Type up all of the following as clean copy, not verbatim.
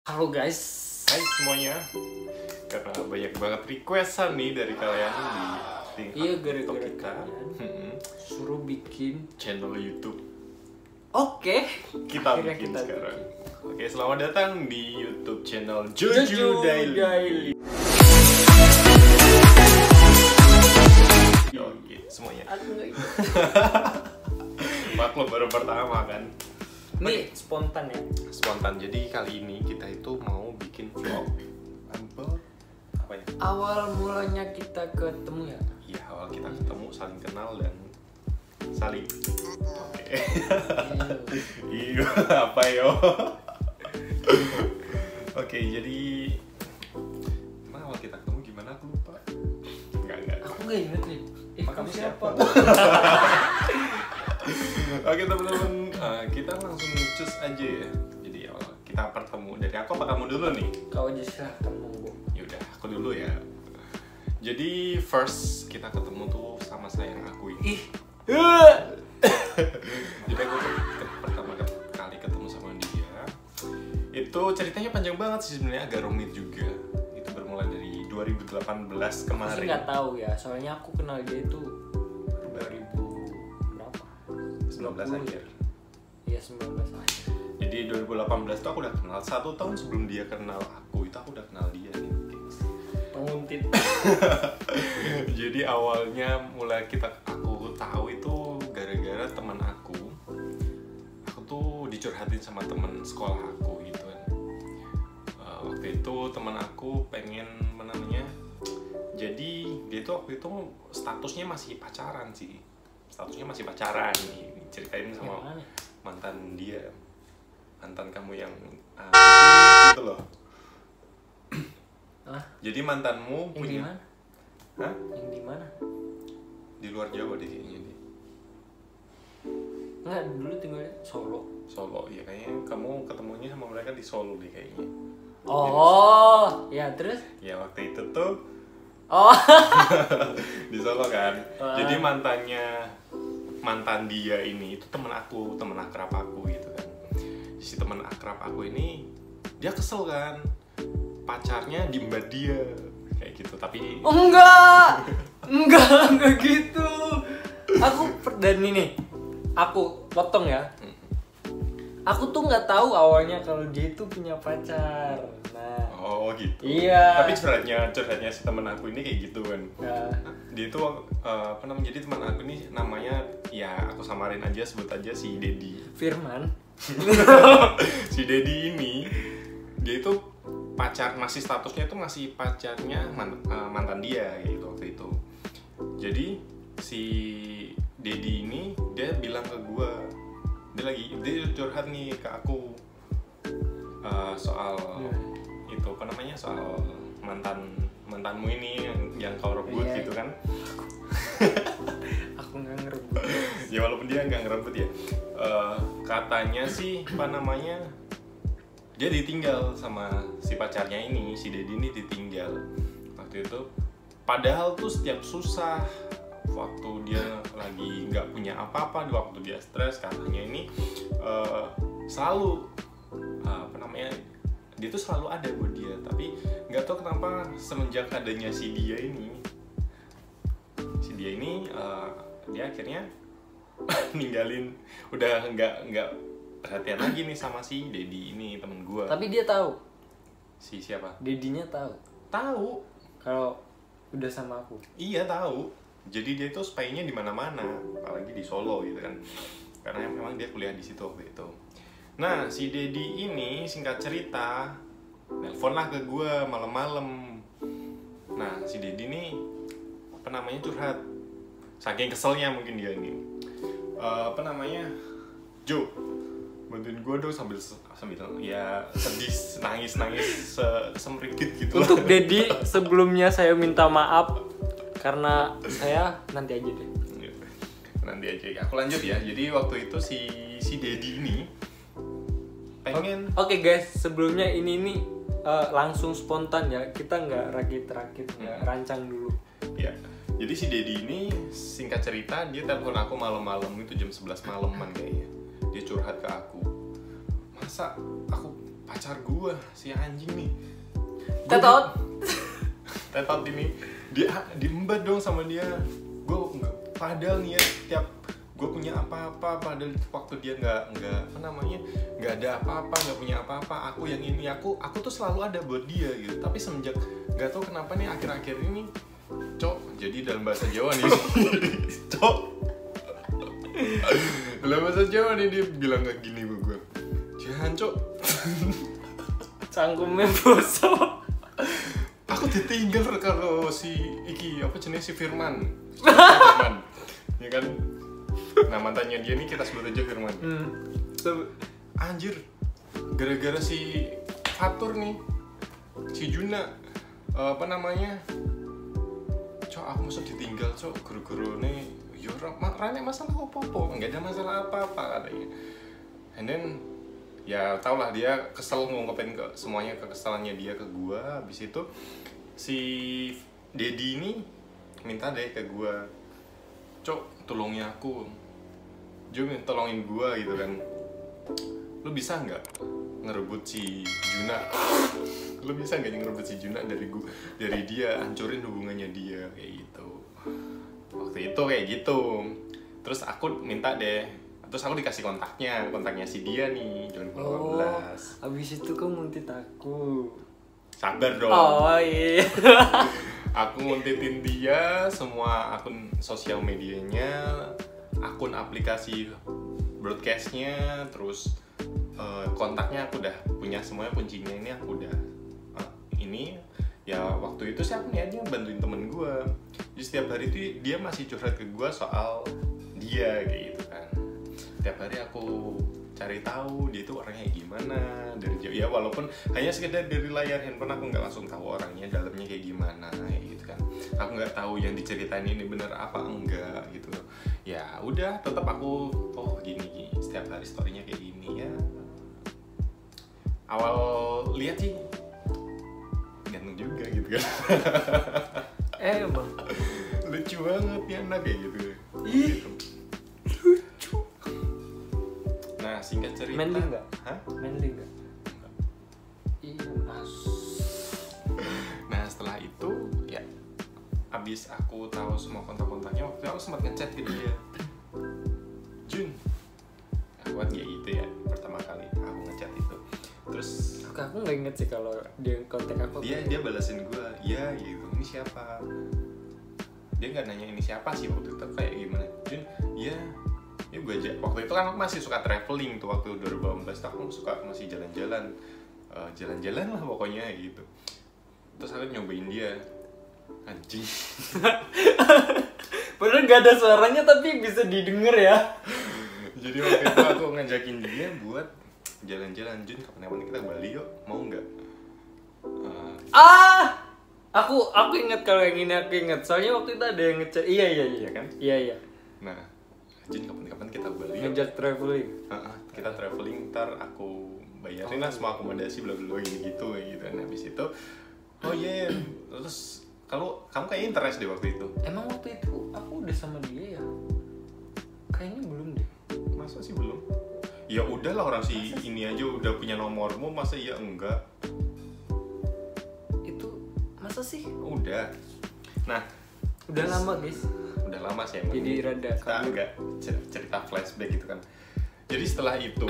Halo guys. Hai semuanya. Karena banyak banget requestan nih dari kalian di Iya, gara-gara kita kalian suruh bikin channel YouTube. Oke. Kita Akhirnya bikin kita sekarang. Oke, selamat datang di YouTube channel Jojo Daily. Oke, semuanya. Aku nggak ikut. Maklum baru pertama kan. Ini spontan ya. Spontan. Jadi kali ini kita itu mau bikin vlog. Apa ya? Awal mulanya kita ketemu ya. Iya, awal kita ketemu, saling kenal dan saling. Oke. Iya, apa yo? Oke, jadi mana awal kita ketemu gimana aku lupa. Enggak. Aku nggak inget nih. Kamu siapa? Oke teman-teman, kita langsung cus aja ya. Jadi awal kita bertemu dari aku apa kamu dulu nih? Kau aja silahkan monggo. Yaudah, aku dulu ya. Jadi first kita ketemu tuh sama sayang aku ini. Jadi aku pertama kali ketemu sama dia. Itu ceritanya panjang banget sih sebenarnya, agak rumit juga. Itu bermula dari 2018 Aku kemarin. sih nggak tahu ya. Soalnya aku kenal dia itu 2000 berapa? 19 akhir. Iya 19 akhir. Jadi 2018 tuh aku udah kenal. 1 tahun sebelum dia kenal aku itu aku udah kenal dia nih. Penguntit. Jadi awalnya mulai aku tahu itu gara-gara teman aku. Aku tuh dicurhatin sama teman sekolah aku gitu kan. Waktu itu teman aku pengen namanya. Jadi dia tuh waktu itu statusnya masih pacaran sih. Statusnya masih pacaran nih. Ceritain sama mantan dia. Mantan kamu yang gitu loh. Hah? Jadi mantanmu Yang punya. di mana? Hah? Yang di mana? Di luar Jawa deh kayaknya deh. Enggak, dulu tinggal Solo. Solo ya, kayaknya kamu ketemunya sama mereka di Solo deh kayaknya. Oh, ya terus? Ya waktu itu tuh Oh. di Solo kan. Jadi mantan dia ini itu temen akrab aku gitu kan. Si temen akrab aku ini dia kesel kan, pacarnya diembat dia kayak gitu. Tapi enggak gitu. Dan ini aku potong ya. Aku tuh nggak tahu awalnya kalau dia itu punya pacar. Nah. Oh gitu. Iya. Tapi curhatnya si temen aku ini kayak gitu kan. Ya. Dia itu apa namanya? Jadi teman aku ini namanya ya aku samarin aja, sebut aja si Dedi. Firman. Si Dedi ini dia itu masih statusnya itu masih pacarnya mantan dia gitu waktu itu. Jadi si Dedi ini dia bilang ke gua, dia curhat nih ke aku soal itu apa namanya, soal mantanmu ini yang kau rebut gitu kan. Aku nggak ngerebut. Ya walaupun dia nggak ngerebut ya, katanya sih apa namanya, dia ditinggal sama si pacarnya ini, si Dedi ini ditinggal waktu itu. Padahal tuh setiap susah, waktu dia lagi nggak punya apa-apa, waktu dia stres, katanya ini selalu apa namanya, dia tuh selalu ada buat dia. Tapi nggak tahu kenapa semenjak adanya si dia ini dia akhirnya ninggalin, udah nggak perhatian lagi nih sama si Dedi ini, temen gue. Tapi dia tahu. Si siapa? Dedinya tahu. Tahu. Kalau udah sama aku. Iya tahu. Jadi dia tuh spy-nya di mana-mana, apalagi di Solo gitu kan. Karena memang dia kuliah di situ waktu itu. Nah, si Dedi ini singkat cerita nelpon lah ke gue malam-malam. Nah, si Dedi ini apa namanya curhat. Saking keselnya mungkin dia ini. Apa namanya? Jo, bantuin gue dong, sambil ya sedih, nangis semerikit gitu. Untuk Dedi sebelumnya saya minta maaf karena saya nanti aja deh. Nanti aja ya. Aku lanjut ya. Jadi waktu itu si Dedi ini pengen. Oke guys, sebelumnya ini langsung spontan ya. Kita nggak rakit-rakit, nggak rancang dulu. Ya. Jadi si Dedi ini singkat cerita dia telepon aku malam-malam itu jam 11 malaman kayaknya. Dia curhat ke aku. Masa aku pacar gue si anjing nih Tetot. Tetot ini dia diembat dong sama dia. Gue padahal nih ya tiap gue punya apa-apa, padahal waktu dia nggak ada apa-apa, nggak punya apa-apa, aku yang ini, aku tuh selalu ada buat dia gitu. Tapi semenjak nggak tahu kenapa nih akhir-akhir ini cok, jadi dalam bahasa Jawa nih cok, dalam bahasa Jawa nih dia bilang kayak gini ke gue, jangan cok Cangkumnya bosok. aku ditinggal kalau si iki apa jenis si Firman ya kan. Nah mantannya dia nih kita sebut aja Firman. Anjir, gara-gara si Fatur nih, si Juna apa namanya, cok aku masuk ditinggal cok, guru-guru nih yura rane masalah apa-apa, nggak ada masalah apa-apa katanya. And then ya tau lah dia kesel ngungkapin ke semuanya, kekesalannya dia ke gua. Habis itu si Dedi ini minta deh ke gua, cok tolongin aku, tolongin gua gitu kan, lu bisa nggak ngerebut si Juna, lu bisa nggak ngerebut si Juna dari dia, hancurin hubungannya dia kayak gitu. Waktu itu kayak gitu. Terus aku minta deh, terus aku dikasih kontaknya si dia nih, John 15. Abis itu kamu nguntit aku. Sabar dong. Oh iya. Aku nguntitin dia semua akun sosial medianya, akun aplikasi broadcastnya, terus kontaknya aku udah punya semuanya, kuncinya ini aku udah ini ya. Waktu itu sih aku niatnya bantuin temen gue, jadi setiap hari itu dia masih curhat ke gue soal dia kayak gitu kan. Setiap hari aku cari tahu dia itu orangnya gimana dari jauh ya, walaupun hanya sekedar dari layar handphone, aku nggak langsung tahu orangnya dalamnya kayak gimana kayak gitu kan. Aku nggak tahu yang diceritain ini bener apa enggak gitu. Ya udah, tetap aku gini setiap hari storynya kayak gini ya. Awal lihat sih ganteng juga gitu kan. Emang lucu banget ya anak kayak gitu. Ih, Lucu. Nah singkat cerita. manly nggak? Hah? Manly nggak? Iya mas. Nah setelah itu ya, abis aku tahu semua kontak-kontaknya, waktu itu aku sempat ngechat ke dia, Jun, aku kan kayak gitu ya, pertama kali aku ngechat itu. Terus Aku nggak inget sih kalau dia kontak aku. dia balasin gue, ya gitu, ini siapa? Dia nggak nanya ini siapa sih waktu itu, kayak gimana? Jun, ya gue aja. Waktu itu kan aku masih suka traveling tuh, waktu 2018 aku suka masih jalan-jalan lah pokoknya gitu. Terus aku nyobain dia, anjing. Padahal nggak ada suaranya tapi bisa didengar ya. Jadi waktu itu aku ngajakin dia buat jalan-jalan, Jun, kapan-kapan kita ke Bali yuk, mau nggak? Aku ingat kalau yang ini, aku ingat. Soalnya waktu itu ada yang ngechat. Iya kan? Iya. Nah, Jun, kapan-kapan kita ke Bali yuk. Ngajak traveling. Kita traveling, ntar aku bayarin lah semua akomodasi bla bla gitu kayak gitu. Nah, habis itu terus kalau kamu kayaknya interest deh waktu itu. Emang waktu itu aku udah sama dia ya? Kayaknya belum deh. Masa sih belum? Ya udahlah, orang si ini aja udah punya nomormu, masa iya enggak? Itu masa sih? Udah. Nah, Udah lama guys. udah lama sih emang. Jadi rada kita agak cerita flashback gitu kan. Jadi setelah itu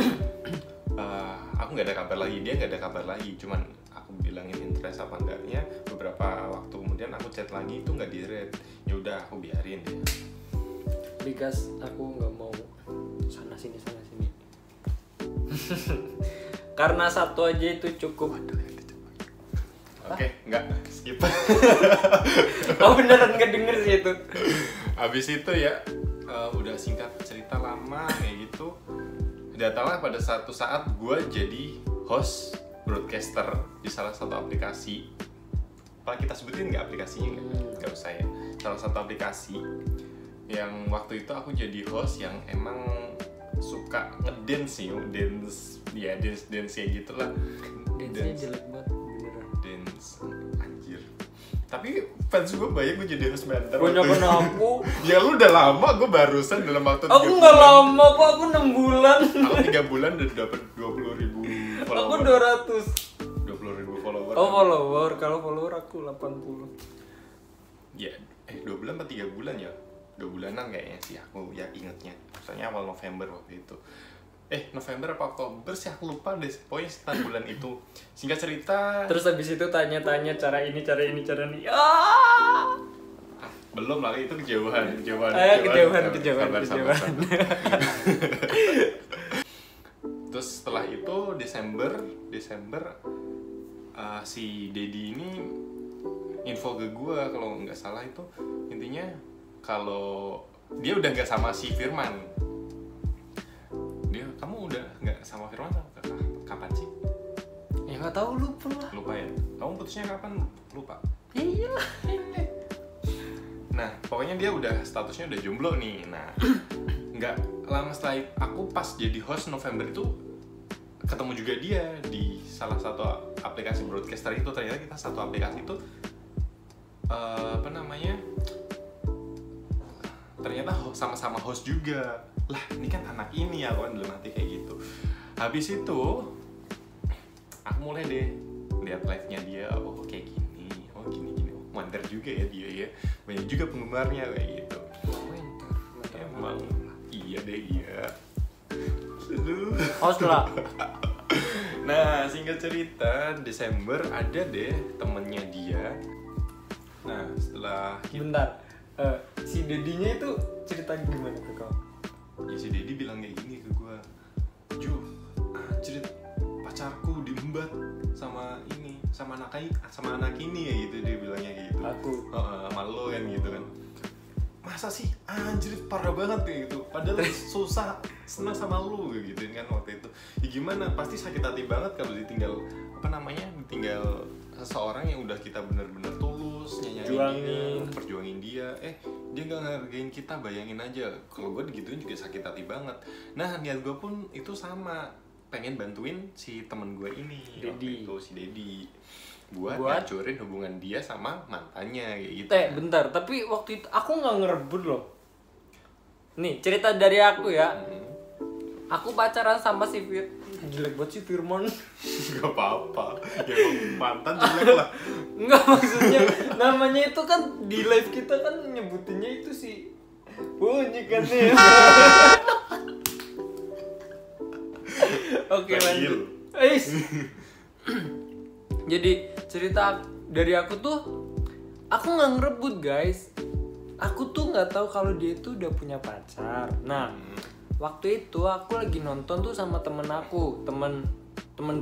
aku nggak ada kabar lagi, dia nggak ada kabar lagi. Cuman aku bilangin interest apa enggaknya. Beberapa waktu kemudian aku chat lagi, itu nggak di-read. Ya udah aku biarin deh. Because aku nggak mau sana sini. Karena satu aja itu cukup. Oke, nggak skip. Oh beneran nggak denger sih itu. Habis itu ya udah singkat cerita lama kayak gitu. Datanglah pada satu saat gue jadi host broadcaster di salah satu aplikasi. Apa kita sebutin nggak aplikasinya? Nggak usah ya. Salah satu aplikasi yang waktu itu aku jadi host yang emang suka ngedance ya, dance ya gitulah. Dance-nya jelek banget beneran. Dance anjir. Tapi fans gue banyak, gue jadi host mentor. Banyak aku. Ya lu udah lama, gue barusan dalam waktu 3 Aku nggak lama kok, aku 6 bulan. Aku 3 bulan udah dapet 20.000 follower. Aku 200. 20.000 follower. Oh follower, kalau follower aku 80. Ya, 2 bulan apa 3 bulan ya? 2 bulanan kayaknya sih aku ya ingetnya. Soalnya awal November waktu itu. November apa Oktober sih, aku lupa deh. Pokoknya sekitar bulan itu. Singkat cerita. Terus habis itu tanya-tanya cara ini. Belum lagi, itu kejauhan. Kejauhan. Sabar. Terus setelah itu Desember si Dedi ini info ke gue kalau nggak salah itu intinya kalau dia udah nggak sama si Firman. Kamu udah nggak sama Firman kapan sih? Ya nggak tahu, lupa ya. Kamu putusnya kapan? Lupa. Iya. Nah pokoknya dia udah statusnya udah jomblo nih. Nah nggak lama setelah aku pas jadi host November itu ketemu juga dia di salah satu aplikasi broadcaster itu. Ternyata kita satu aplikasi itu ternyata sama-sama host juga. Lah ini kan anak ini ya, kan dalam hati kayak gitu. Habis itu aku mulai deh lihat live-nya dia. Oh kayak gini, gini. Mantap juga ya dia ya, banyak juga penggemarnya kayak gitu. Emang iya deh, iya. Host lah. Nah singkat cerita Desember ada deh temennya dia. Nah setelah Bentar, si Dedinya itu cerita gimana ke kau? Ya si Dedi bilang kayak gini ke gue, Ju, anjir pacarku diembat sama anak ini ya gitu, dia bilangnya gitu. Aku sama lo kan gitu kan. Masa sih anjir parah banget kayak gitu, padahal susah senang sama lu gitu kan waktu itu. Ya gimana, pasti sakit hati banget kalau ditinggal ditinggal seseorang yang udah kita bener-bener tulus nyanyiin, perjuangin dia, dia nggak ngehargain kita. Bayangin aja kalau gue digituin juga sakit hati banget. Nah niat gue pun itu sama, pengen bantuin si temen gue ini waktu itu, si Dedi, buat ngancurin hubungan dia sama mantannya kayak gitu. Bentar, tapi waktu itu aku nggak ngerebut loh. Nih cerita dari aku ya. Aku pacaran sama si jelek banget si Firman. Gak apa-apa, ya mantan jelek lah. Enggak, maksudnya namanya itu kan di live kita kan nyebutinnya itu si bunyi kan nih. Oke lanjut. Jadi cerita dari aku tuh, aku nggak ngerebut guys. Aku tuh nggak tahu kalau dia itu udah punya pacar. Nah waktu itu aku lagi nonton tuh sama temen aku, temen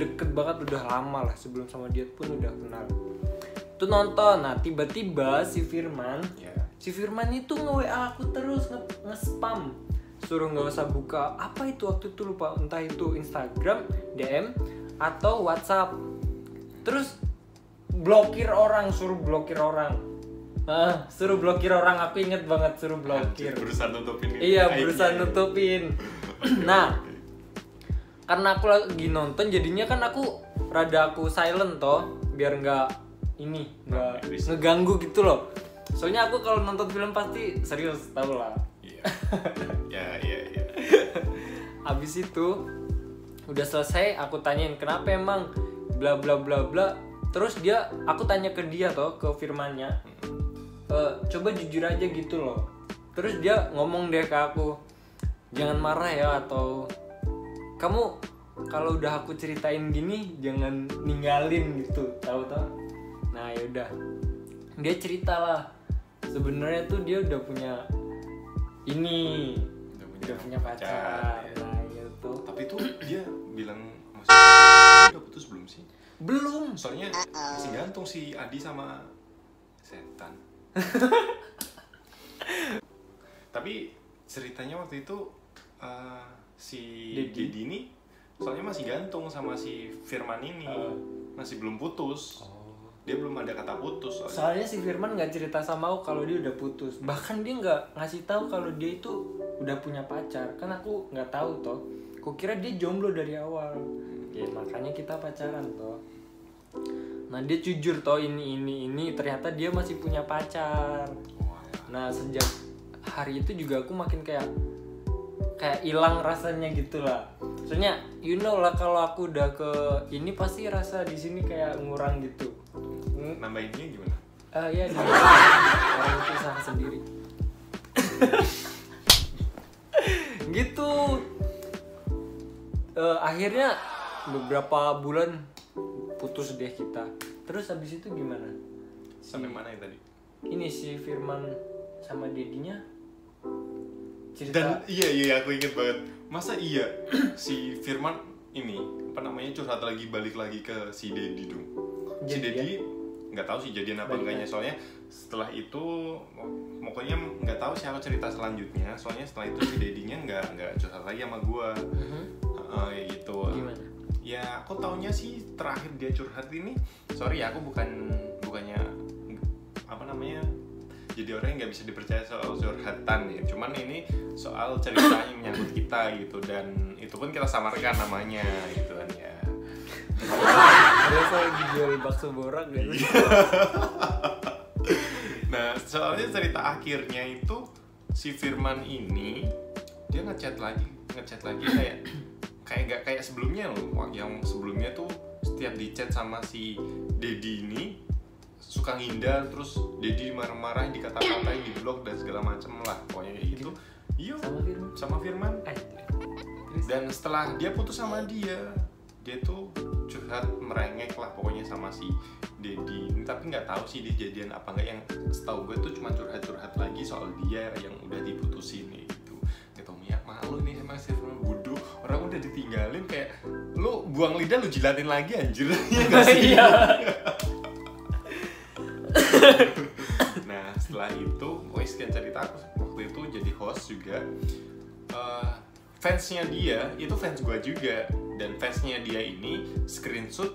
deket banget, udah lama lah, sebelum sama dia pun udah kenal. Tuh nonton, nah tiba-tiba si Firman itu nge-WA aku terus, nge-spam, suruh nggak usah buka apa itu waktu itu, lupa, entah itu Instagram DM atau WhatsApp. Terus suruh blokir orang, aku inget banget, suruh blokir. Berusaha nutupin. Iya, berusaha nutupin. Nah, karena aku lagi nonton, jadinya kan aku silent toh, biar nggak ngeganggu gitu loh. Soalnya aku kalau nonton film pasti serius, tau lah. Iya. Abis itu udah selesai, aku tanyain kenapa emang bla bla bla bla. Terus aku tanya ke dia toh, ke Firmannya, coba jujur aja gitu loh. Terus dia ngomong deh ke aku, jangan marah ya, atau kamu kalau udah aku ceritain gini jangan ninggalin gitu, tahu. Nah yaudah, dia cerita lah, sebenarnya tuh dia udah punya pacar. Nah gitu. Tapi tuh dia bilang maksudnya udah putus belum sih? Belum. Soalnya masih gantung si Adi sama setan. Tapi ceritanya waktu itu si Dedi ini soalnya masih gantung sama si Firman ini, masih belum putus. Dia belum ada kata putus. Soalnya si Firman nggak cerita sama aku kalau dia udah putus. Bahkan dia nggak ngasih tahu kalau dia itu udah punya pacar. Kan aku nggak tahu toh. Kukira dia jomblo dari awal. Ya makanya kita pacaran toh. Nah dia jujur toh ini ternyata dia masih punya pacar. Nah sejak hari itu juga aku makin kayak hilang rasanya gitu lah. Soalnya you know lah kalau aku udah ke ini pasti rasa di sini kayak ngurang gitu. Nambahinnya gimana? Ya orang itu usaha sendiri. Gitu. Akhirnya beberapa bulan putus deh kita. Terus habis itu gimana? Sampai mana ya tadi? Ini si Firman sama Dedinya cerita. Dan iya aku inget banget. Masa iya si Firman ini apa namanya curhat lagi balik lagi ke si Dedi dong. Si Dedi nggak tahu sih jadian apa enggaknya, soalnya setelah itu pokoknya nggak tahu siapa cerita selanjutnya. Soalnya setelah itu si Dedinya nggak curhat lagi sama gua. Kayak gitu. Gimana? Ya aku taunya sih terakhir dia curhat ini, sorry ya aku bukannya apa namanya jadi orang yang nggak bisa dipercaya soal curhatan ya, cuman ini soal cerita yang menyangkut kita gitu, dan itu pun kita samarkan namanya gitu kan ya. Biasa lagi jual bakso borak gitu. Nah soalnya cerita akhirnya itu si Firman ini dia ngechat lagi kayak nggak kayak sebelumnya loh, yang sebelumnya tuh setiap di chat sama si Dedi ini suka ngindar, terus Dedi marah-marah, dikata-katain, di blog dan segala macem lah pokoknya kayak gitu. Iya sama Firman. Dan setelah dia putus sama dia tuh curhat merengek lah pokoknya sama si Dedi ini, tapi nggak tahu sih dia jadian apa nggak. Yang setahu gue tuh cuma curhat lagi soal dia yang udah diputusin gitu. Gitu ya malu nih emang si Firman bodoh, orang udah ditinggalin kayak lu buang lidah lu jilatin lagi anjir. Ya nggak sih? Nah setelah itu sekian cerita aku waktu itu jadi host juga. Fansnya dia itu fans gue juga, dan fansnya dia ini screenshot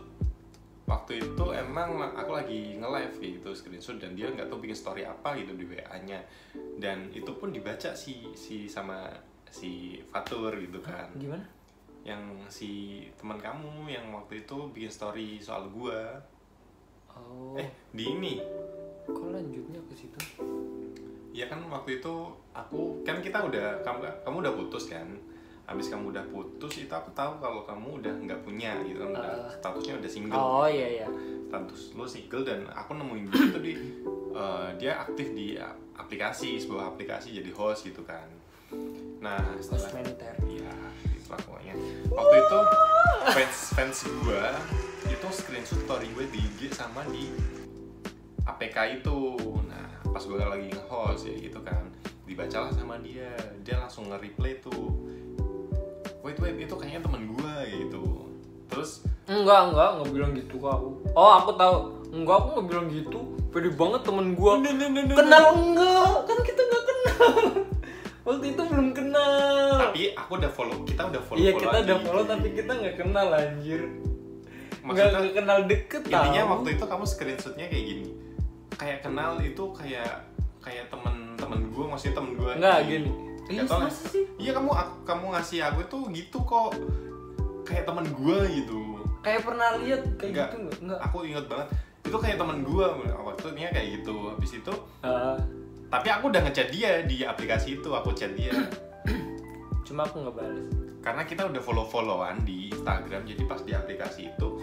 waktu itu emang aku lagi nge-live gitu, screenshot, dan dia nggak tahu bikin story apa gitu di WA-nya, dan itu pun dibaca si sama si Fatur gitu kan. Gimana? Yang si teman kamu yang waktu itu bikin story soal gua. Oh. Di ini. Kok lanjutnya ke situ? Ya kan waktu itu kita udah kamu udah putus kan. Habis kamu udah putus itu aku tahu kalau kamu udah nggak punya gitu kan, udah statusnya udah single. Oh iya. Status lu single, dan aku nemuin dia itu dia aktif di sebuah aplikasi jadi host gitu kan. Nah setelah ya itulah pokoknya waktu itu fans gua itu screenshot story gue di IG sama di APK itu. Nah pas gue lagi nge-host ya gitu kan, dibacalah sama dia langsung nge-replay tuh, wait itu kayaknya temen gue gitu. Terus enggak bilang gitu ke aku. Oh aku tahu. Enggak, aku nggak bilang gitu. Pede banget temen gue. Kenal enggak? Kan kita nggak kenal. Waktu itu belum kenal. Tapi aku udah follow, kita udah follow. Iya kita udah follow tapi kita nggak kenal anjir. Nggak kenal deket. Intinya tahu. waktu itu kamu screenshotnya kayak gini, kayak kenal itu kayak temen gue, maksudnya temen gue. Nggak gini. Masa sih? Iya kamu ngasih aku itu gitu kok, kayak temen gue gitu. Kayak pernah lihat kayak gitu nggak? Aku inget banget itu kayak temen gue waktunya kayak gitu. Habis itu tapi aku udah ngechat dia di aplikasi itu, aku chat dia. Cuma aku nggak balas. Karena kita udah follow-followan di Instagram, jadi pas di aplikasi itu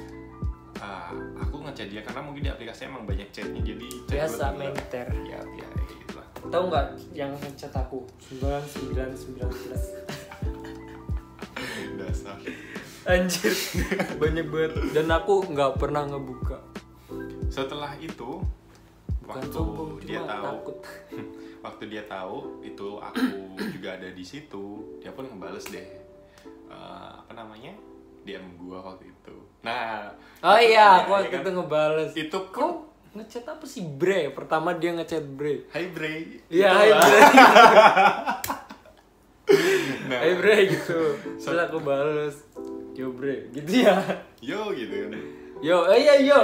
aku ngechat dia karena mungkin di aplikasi emang banyak chatnya, jadi biasa menter. Ya gitu lah. Tahu nggak yang ngechat aku 9919 dasar anjir banyak banget, dan aku nggak pernah ngebuka. Setelah itu waktu dia tahu itu aku juga ada di situ, dia pun ngebales deh DM gua waktu itu. Nah, oh iya, aku waktu itu ngebales. Itu kok ngechat apa sih Bre? Pertama dia ngechat Bre. Hai Bre. Iya, hai Bre. Nah, hai Bre gitu. Terus aku bales, yo Bre, gitu ya. Yo gitu kan. Yo, iya yo.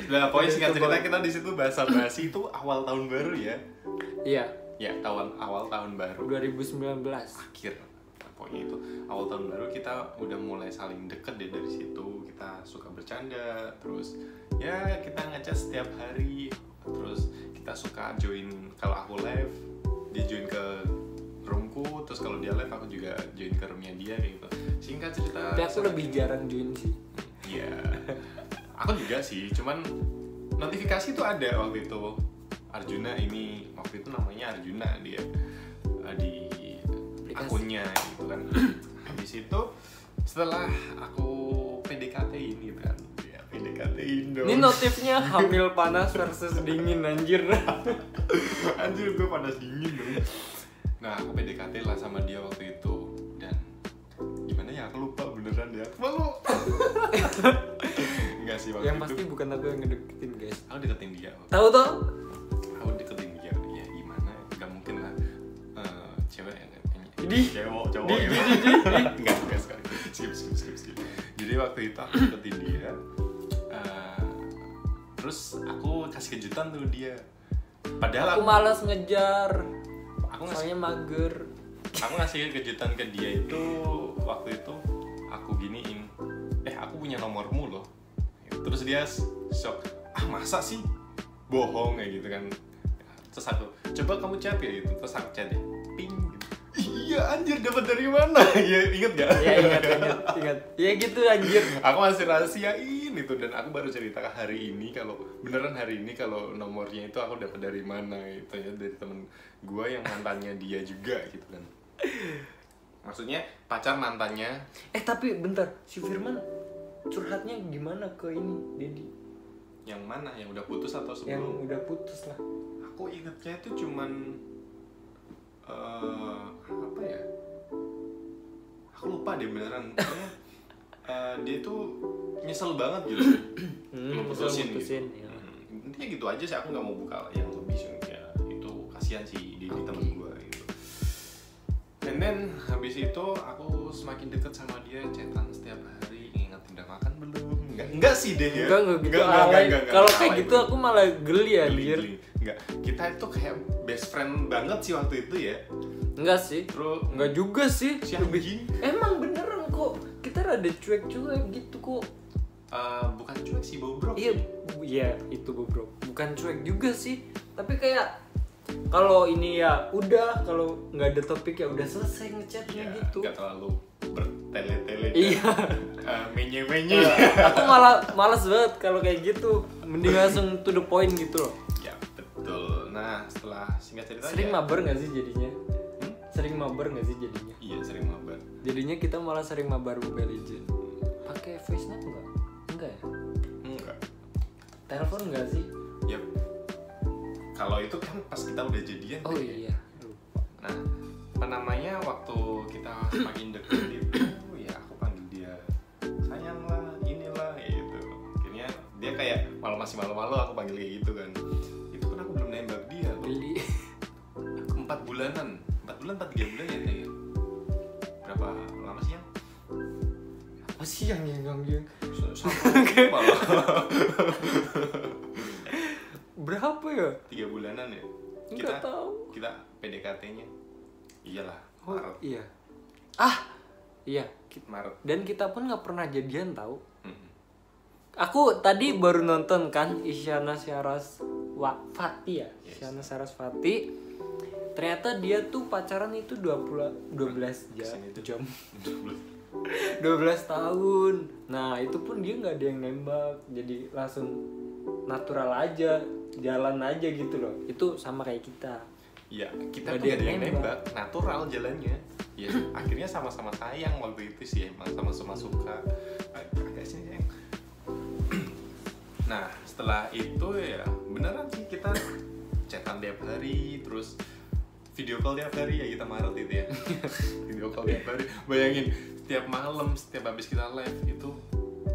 Nah, pokoknya singkat cerita kita di situ basa-basi itu awal tahun baru ya. Iya. Ya, awal tahun baru. 2019. Akhir pokoknya itu awal tahun baru kita udah mulai saling deket deh. Dari situ kita suka bercanda, terus ya kita ngechat setiap hari, terus kita suka join, kalau aku live dia join ke roomku, terus kalau dia live aku juga join ke roomnya dia gitu. Singkat cerita, tapi aku lebih jarang join sih. Iya, aku juga sih, cuman notifikasi tuh ada waktu itu. Arjuna ini, waktu itu namanya Arjuna dia di akunnya gitu kan. Habis itu setelah aku PDKT-in gitu kan, ya PDKT-in dong. Ini notifnya hamil panas versus dingin anjir. Anjir gue panas dingin dong. Nah aku PDKT lah sama dia waktu itu, dan gimana ya aku lupa beneran ya. Malu. Enggak sih waktu Yang itu. pasti bukan aku yang ngedeketin guys. Aku deketin dia. Tahu toh? Aku deketin dia, ya gimana? Gak mungkin lah cewek yang cowok gitu. Enggak sekali. Skip. Jadi waktu itu aku deketin dia. Terus aku kasih kejutan tuh dia. Padahal aku malas ngejar. Aku soalnya mager. Aku ngasih kejutan ke dia itu waktu itu aku giniin. Aku punya nomormu loh. Terus dia shock. Masa sih? Bohong kayak gitu kan. Terus aku, coba kamu chat ya gitu. Terus aku chat ya, ping gitu. Iya anjir, dapat dari mana? Ya inget gak? Ya ingat. Ya gitu anjir. Aku masih rahasiain itu, dan aku baru cerita hari ini kalau beneran hari ini kalau nomornya itu aku dapat dari mana gitu ya, dari temen gue yang mantannya dia juga gitu kan. Maksudnya pacar mantannya. Tapi bentar, si Firman curhatnya gimana ke ini Dedi? Yang mana? Yang udah putus atau sebelum? Yang udah putus lah. Aku ingetnya itu cuman apa ya? Aku lupa deh beneran. Dia tuh nyesel banget gitu. Belum putusin gitu. Ya. Intinya gitu aja sih, aku nggak mau buka yang lebih sih ya. Itu kasihan sih dia teman gue gitu. And then habis itu aku semakin deket sama dia, chatan setiap hari, ingetin udah makan belum? Enggak sih deh ya. Enggak gitu. Kalau kayak gitu aku malah geli anjir. Enggak, kita itu kayak best friend banget sih waktu itu ya. Enggak sih. Terus enggak juga sih. Si anjing. Emang beneran kok. Kita rada cuek gitu kok. Bukan cuek sih, bobrok. Iya, itu bobrok. Bukan cuek juga sih. Tapi kayak kalau ini ya udah, kalau nggak ada topik ya udah selesai ngechatnya ya, gitu. Gak terlalu bertele-tele. Iya. Menye-menye. Aku malas banget kalau kayak gitu. Mending langsung to the point gitu loh. Ya betul. Nah setelah singkat cerita. Sering mabar nggak sih jadinya? Sering mabar nggak sih jadinya? Iya sering mabar. Jadinya kita malah sering mabar Mobile Legends. Pakai voice note nggak? Enggak ya? Enggak. Telepon nggak sih? Yap. Kalau itu kan pas kita udah jadian. Oh iya. Nah, apa namanya, waktu kita semakin deket itu, ya aku panggil dia sayang lah, inilah, gitu. Akhirnya dia kayak masih malu-malu aku panggil kayak gitu kan. Itu kan aku belum nembak dia loh. Beli 4 bulanan, 4 bulan, 3 bulan ya kayaknya. Berapa lama sih yang? apa sih yang gangguin? Berapa ya? 3 bulanan ya? Nggak tahu. Kita PDKT-nya. Iyalah, Maret. Iya. Iya. Maret. Dan kita pun nggak pernah jadian tahu. Aku tadi baru nonton kan Isyana Sarasvati ya. Yes. Isyana Sarasvati. Ternyata dia tuh pacaran itu 12 jam. 12 tahun. Nah, itu pun dia nggak ada yang nembak. Jadi langsung natural aja, jalan aja gitu loh. Itu sama kayak kita. Ya, kita tuh gak ada yang nembak, natural jalannya. Ya, akhirnya sama-sama sayang waktu itu sih, emang sama-sama suka. Agak sini sayang. Nah, setelah itu ya beneran sih kita chatan tiap hari, terus video call tiap hari ya, kita Maret itu ya. Video call tiap hari. Bayangin, setiap malam, setiap habis kita live itu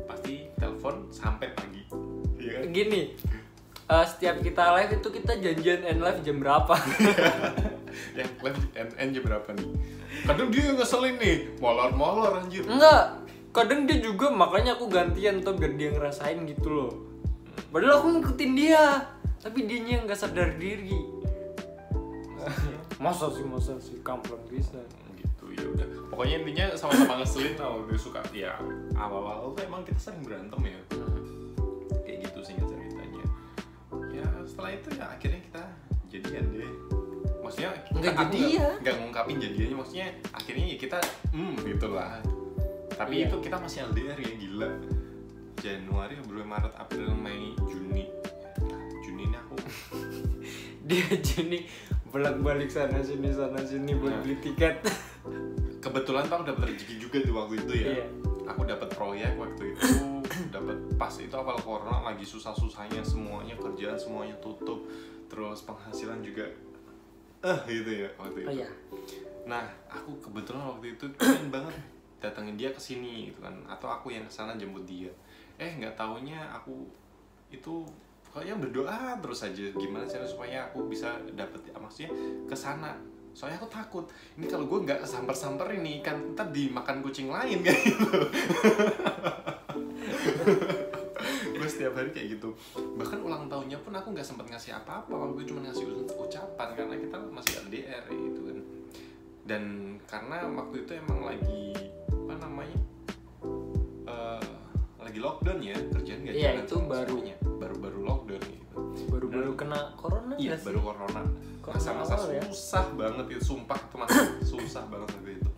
pasti telepon sampai pagi. Iya kan? Gini, setiap kita live itu kita janjian end live jam berapa? Yang live end jam berapa nih? Kadang dia ngeselin nih, molor anjir. Enggak, kadang dia juga, makanya aku gantian tuh biar dia ngerasain gitu loh. Padahal aku ngikutin dia, tapi dianya nggak sadar diri. Masa sih kampleng bisa. Gitu ya udah. Pokoknya intinya sama-sama ngeselin lah waktu suka. Ya awal-awal tuh emang kita sering berantem ya. Kayak gitu singkat ceritanya. Ya setelah itu ya akhirnya kita jadian deh. Maksudnya nggak ngungkapin jadiannya, maksudnya akhirnya ya kita gitulah. Tapi itu kita masih LDR ya, gila. Januari, Februari, Maret, April, Mei, Juni. Juni ini aku dia Juni bolak-balik sana sini buat beli tiket. Kebetulan tuh aku dapat rezeki juga tuh waktu itu ya. Aku dapat proyek waktu itu, dapat pas itu awal corona lagi susah-susahnya, semuanya kerjaan semuanya tutup, terus penghasilan juga gitu ya waktu itu. Nah, aku kebetulan waktu itu pengen banget datengin dia ke sini gitu kan, atau aku yang kesana jemput dia. Nggak taunya aku itu pokoknya berdoa terus aja gimana cara supaya aku bisa dapet, maksudnya kesana. Soalnya aku takut ini kalau gue nggak kesamper-samper ini kan ntar dimakan kucing lain kayak gitu. Gue setiap hari kayak gitu. Bahkan ulang tahunnya pun aku nggak sempat ngasih apa-apa, waktu itu cuma ngasih ucapan karena kita masih LDR gitu kan. Dan karena waktu itu emang lagi apa namanya lagi lockdown ya, kerjaan nggak jalan. Itu baru lockdown gitu. Baru kena corona. Iya, baru corona. Masa-masa susah banget itu, sumpah itu masa susah banget waktu itu.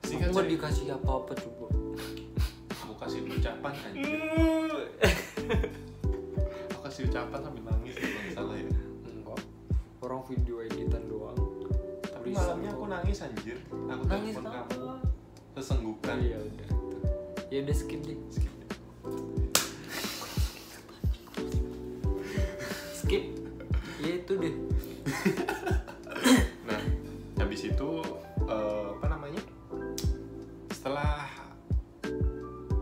Aku nggak dikasih apa-apa coba. Aku kasih ucapan anjir. Aku kasih ucapan sambil nangis kalau nggak salah ya. Enggak, orang video editan doang. Tapi malamnya aku nangis anjir. Aku nangis telepon kamu sesenggukan. Iya udah. Ya udah skip deh. Skip. Ya itu deh. Nah, habis itu apa namanya? Setelah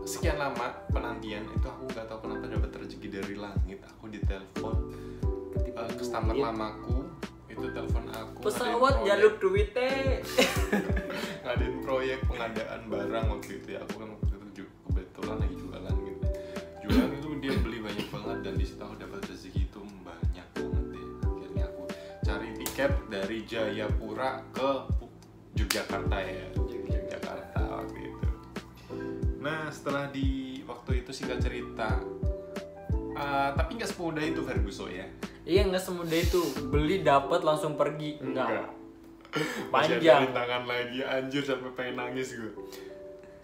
sekian lama penantian itu aku nggak tahu kenapa dapat rezeki dari langit. Aku ditelepon customer lamaku itu telepon aku. Pesawat jalur duitnya. Ngadain proyek pengadaan barang waktu itu ya. Aku kan waktu itu kebetulan lagi jualan gitu. Jualan itu dia beli banyak banget dan di situ aku dapat rezeki itu banyak banget deh. Akhirnya aku cari tiket dari Jayapura ke Yogyakarta ya. Yogyakarta waktu itu. Nah setelah di waktu itu singkat cerita, tapi nggak semudah itu Ferguson ya. Iya nggak semudah itu, beli dapat langsung pergi. Enggak. Panjang. Masih ada rintangan lagi, anjir sampai pengen nangis gue.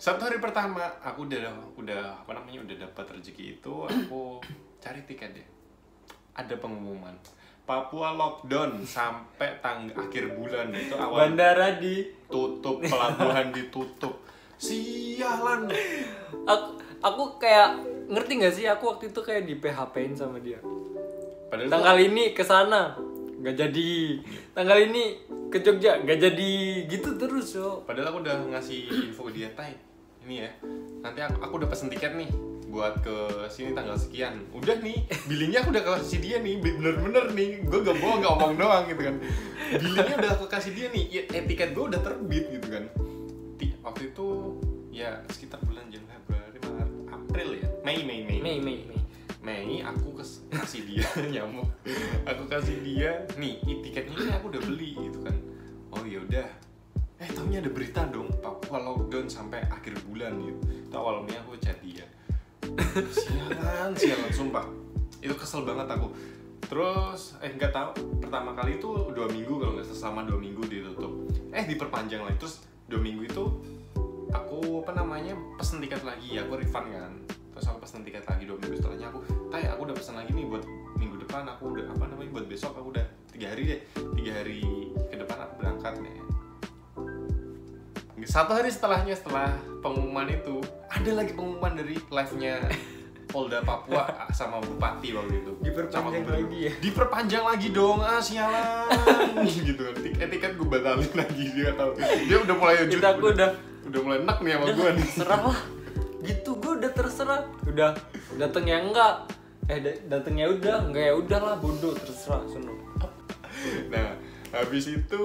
Satu hari pertama aku udah apa namanya udah dapat rezeki itu, aku cari tiket deh. Ada pengumuman Papua lockdown sampai akhir bulan itu awal. Bandara ditutup, pelabuhan ditutup. Sialan. Aku kayak ngerti nggak sih, aku waktu itu kayak di PHP-in sama dia. Padahal tanggal ini ke sana nggak jadi, tanggal ini ke Jogja nggak jadi, gitu terus yo. Padahal aku udah ngasih info ke dia, Tai, ini ya, nanti aku udah pesen tiket nih buat ke sini tanggal sekian. Udah nih, billingnya aku udah kasih dia nih, bener-bener nih, gue gak bohong, gak omong doang gitu kan. Billingnya udah aku kasih dia nih, tiket gue udah terbit gitu kan. Waktu itu ya sekitar bulan Januari, Maret, April ya, Mei aku kasih dia nyamuk. Aku kasih dia nih tiketnya ini aku udah beli gitu kan. Oh ya udah. Taunya ada berita dong Papua lockdown sampai akhir bulan gitu. Itu awalnya aku chat dia. Sialan sumpah. Itu kesel banget aku. Terus nggak tahu pertama kali itu 2 minggu kalau nggak selama 2 minggu ditutup. Diperpanjang lagi. Terus 2 minggu itu aku pesen tiket lagi, aku refund kan. Terus aku pesen tiket lagi 2 minggu setelahnya aku udah pesen lagi nih buat minggu depan, aku udah buat besok aku udah 3 hari ke depan aku berangkat nih. 1 hari setelahnya, setelah pengumuman itu ada lagi pengumuman dari live-nya Polda Papua sama Bupati waktu itu. Diperpanjang lagi ya? Diperpanjang lagi dong, sialan gitu kan. Tiket gue batalin lagi, dia tahu. Dia udah mulai udah mulai enak nih sama gue nih. Serah lah. Gitu, gue udah terserah. Udah dateng ya enggak. Datengnya udah, enggak ya udahlah, bodoh, terserah sono. Nah, habis itu